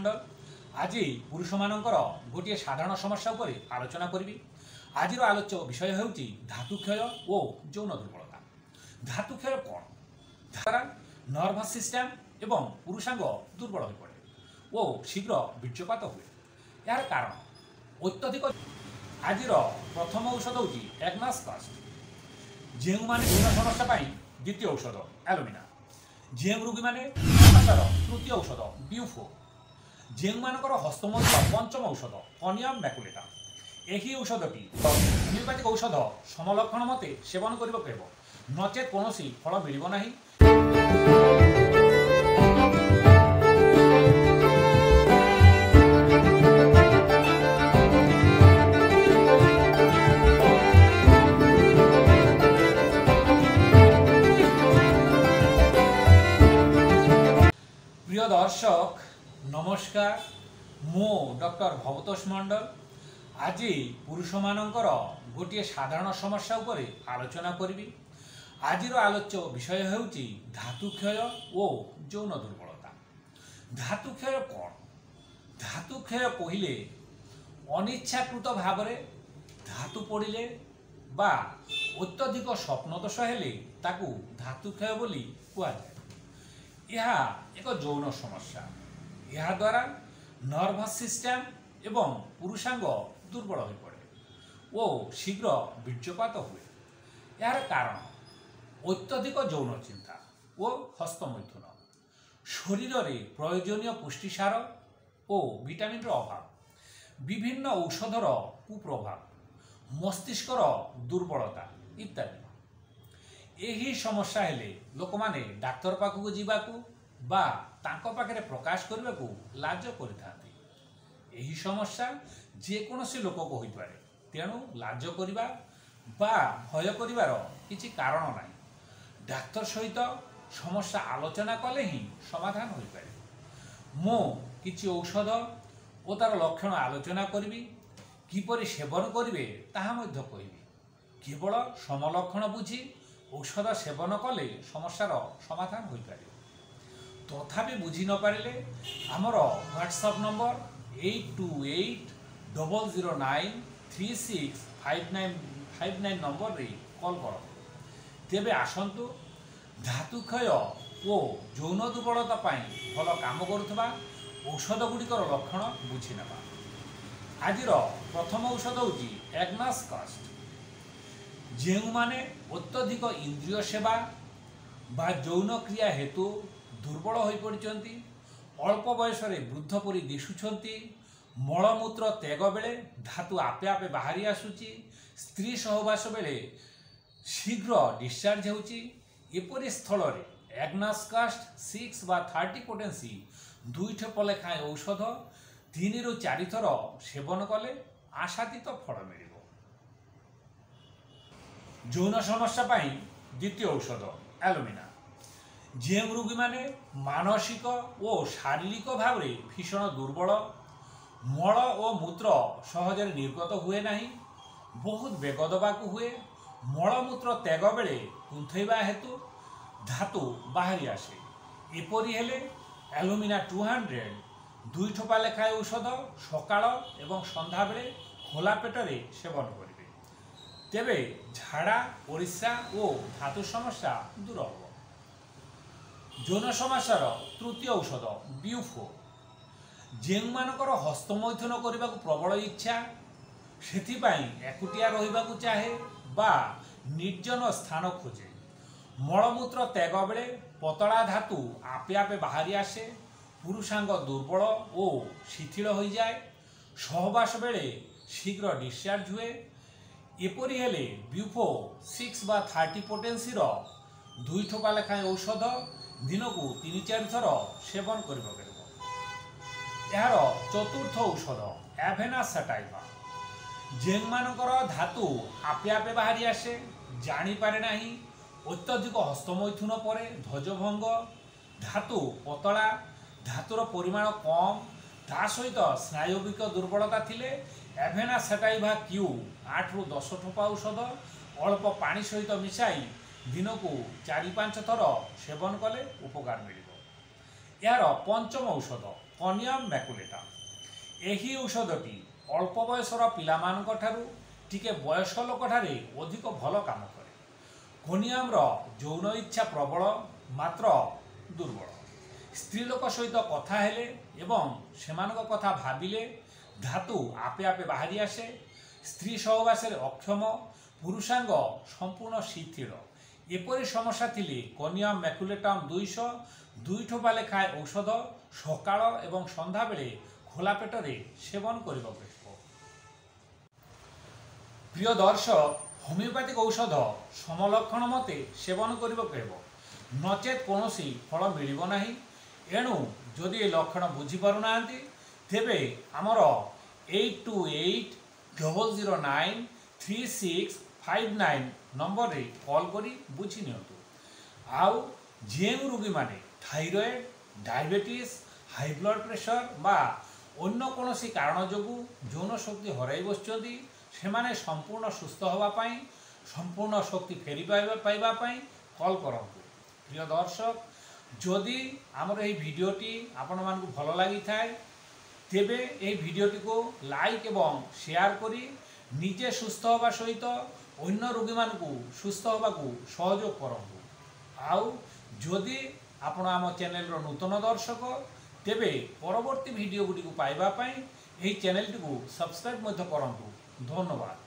মণ্ডল आज पुरुष मानकर गोटे साधारण समस्या उपर आलोचना करी। आज आलोच्य विषय हूँ धातु क्षय और यौन दुर्बलता। धातु क्षय कौन? द्वारा नर्भस सिस्टम एवं पुरुषांग दुर्बल हो पड़े और शीघ्र बीर्यपात हुए। यार कारण अत्यधिक। आज प्रथम औषध हूँ एग्नास कास्ट। जो मैंने विभिन्न समस्या द्वितीय औषध एलोमिना। जो रोगी मैंने समस्यार तृतीय औषध ब्यूफो। जो मानकर हस्तमूल पंचम औषध कनियम मैकुलेटा। यही औषधटी होमिओपैथिक औषध समलक्षण मते सेवन करने को नचेत कौन फल मिल ना। प्रिय दर्शक नमस्कार, मो डॉक्टर भवतोष मंडल। आज पुरुष मानकर गोटे साधारण समस्या उपर आलोचना करी। आज आलोच्य विषय हूँ धातु क्षय और यौन दुर्बलता। धातु क्षय कौन? धातु क्षय कहले अनिच्छाकृत भाव धातु पड़े बा अत्यधिक स्वप्न दोष हेले ताकू धातु क्षय बोली कहुए। यह एक यौन समस्या। यह द्वारा नर्भस सिस्टम एवं पुरुषांग दुर्बल हो पड़े और शीघ्र बीर्यपात हुए। यार कारण अत्यधिक यौन चिंता और हस्तमैथुन, शरीर में प्रयोजनीय पुष्टिसार और विटामिन अभाव, विभिन्न औषधर कुप्रभाव, मस्तिष्कर दुर्बलता इत्यादि। यही समस्या हेले लोक माने डाक्तर पाखक जीवाकू बा तांको पाखरे प्रकाश करने को लाज करिथांती। यही समस्या जेकोसी लोक को होई पारे, तेणु लाज करिबा बा भय करिवार किछि कारण नाही। डाक्तर सहित समस्या आलोचना कले ही समाधान होई पारे। मो किछि औषध और तार लक्षण आलोचना करी, किपरि सेवन करिवे ताहा मध्य कहिबी। केवल समलक्षण बुझी औषध सेवन कले समस्यार समाधान होई पारे। तथापि बुझी न पारे आमर व्हाट्सएप नंबर 8280093659 नंबर रे कॉल कर। तेबे आसंतु धातु क्षय और यौन दुर्बलता भल काम करुवा औषध गुड़िकर लक्षण बुझी नेबा। आज प्रथम औषध हूँ एग्नास कास्ट। जो माने अत्यधिक इंद्रिय सेवा बा यौन क्रिया हेतु दुर्बल हो पड़ती, अल्प बयस वृद्ध परी दिशुंट, मलमूत्र त्याग बेले धातु आपे आपे बाहरी आसूची, स्त्री सहवास बेले शीघ्र डिस्चार्ज होपरी स्थल एग्नास कास्ट 6 बा 30 पोटेंसी 2 ठेप लेखाएं औषध 3 ରୁ 4 थर सेवन कले आशातीत फल मिल। यौन समस्या द्वितीय औषध एलोमिना। जो रोगी मैंने मानसिक और शारीरिक भाव में भीषण दुर्बल, मल और मूत्र सहजरे निर्गत हुए नहीं, बहुत बेग दबाक हुए, मलमूत्र त्याग बेले कुंथैबा हेतु धातु बाहरी आसे, एपरी हेले एलोमिना 200 2 ठोपा लेखाएं औषध सकाळ एवं संध्या बेले खोला पेटरे सेवन करेंगे। तेबे झाड़ा ओडिशा और धातु समस्या दूर हो। यौन समस्यार तृतीय औषध ब्यूफो। जो मानकर हस्तमैथुन करने को प्रबल इच्छा, से एकुटिया रहिबा चाहे बा निर्जन स्थान खोजे, मलमूत्र त्याग बेले पतला धातु आपे आपे बाहरी आसे, पुरुषांग दुर्बल और शिथिल हो जाए, सहवास बेले शीघ्र डिस्चार्ज हुए, एपरी हेले ब्यूफो 6 बा 30 पोटेंसी 2 ठोपा लेखाएं औषध दिन को 3-4 थर सेवन कर। यार चतुर्थ औषध एवेना सटाइवा। जो मानकर धातु आपे आपे बाहरी आसे, जानीपारे नहीं, अत्यधिक हस्तमैथुन पर ध्वजभंग, धातु पतला, धातुर परिमाण कम, ता सहित स्नायुविक दुर्बलता थिले एवेना सटाइवा क्यू 8 ରୁ 10 ठोपा औषध अल्प पानी सहित मिसाई दिन को 4-5 थर सेवन कले उपकार मिल। यार पंचम औषध कोनियम मैकुलेटम। यही औषधटी अल्प बयसर पिलामानक ठारू टिके बयस्क लोक ठारे अधिक भल काम करे। कोनियम यौन इच्छा प्रबल मात्र दुर्बल। स्त्री लोक सहित कथा हेले एवं सेमानक कथा भाविले धातु आपे आपे बाहरी आसे। स्त्री सहवास अक्षम, पुरुषांग संपूर्ण शिथिल एपरी समस्या थिले कोनियम मैकुलेटम 200 2 ठोपा लेखाए औषध सकाळ एवं संध्या बेले खोला पेटरे सेवन करिबा बेस्ट। प्रिय दर्शक, होमिओपैथिक औषध समलक्षण मते सेवन करिबा कहबो, नचेत कोनोसी फल मिलिबो नाही। एणु जदि ए लक्षण बुझी पारु नांती तेबे हमर 8280093659 नंबर रे कॉल करी बुझी नियंतु। आउ जेउ रोगी माने thyroid, diabetes, high blood pressure बा अन्य कोनोसी कारण जोगु यौन शक्ति हराई बसचंदी सेमाने संपूर्ण सुस्थ होबा पाई, संपूर्ण शक्ति फेरी पाइबा पाई कॉल करंतु। प्रिय दर्शक, जदि आमर एही भिडियोटी आपण मानकु भल लागि थाए तेबे एही भिडियोटी को लाइक एवं शेयर करी निजे सुस्थ होबा सहित अन्य रोगी मानकु सुस्थ होबाकु सहयोग करंतु। आउ जदि आपण आम चैनल रो नूतन दर्शक तेबे परवर्ती भिडियो गुडी को पाइबा पाई एही चैनल टी को सब्सक्राइब मध्य करंतु। धन्यवाद।